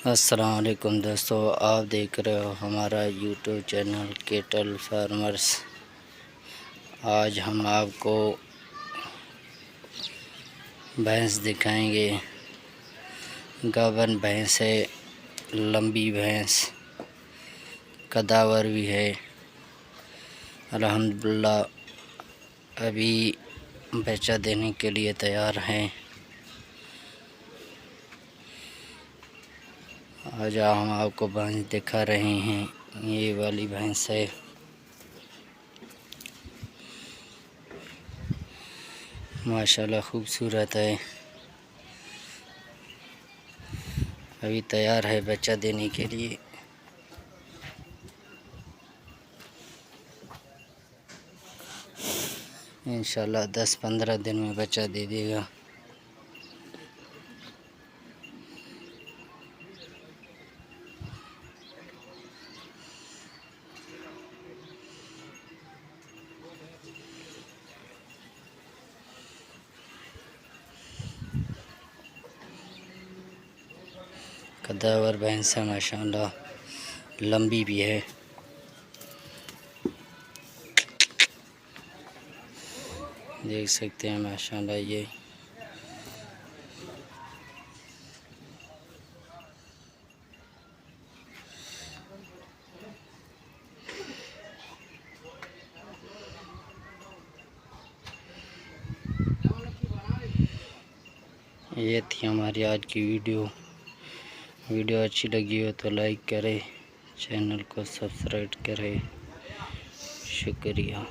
अस्सलाम वालेकुम दोस्तों, आप देख रहे हो हमारा यूट्यूब चैनल कैटल फार्मर्स। आज हम आपको भैंस दिखाएंगे। गाभन भैंस है, लंबी भैंस, कदावर भी है। अल्हम्दुलिल्लाह अभी बच्चा देने के लिए तैयार हैं। आज हम आपको भैंस दिखा रहे हैं। ये वाली भैंस है, माशाल्लाह खूबसूरत है। अभी तैयार है बच्चा देने के लिए। इंशाल्लाह 10-15 दिन में बच्चा दे देगा। कदावर भैंस है, माशाल्लाह लंबी भी है। देख सकते हैं माशाल्लाह ये थी हमारी आज की वीडियो अच्छी लगी हो तो लाइक करें, चैनल को सब्सक्राइब करें। शुक्रिया।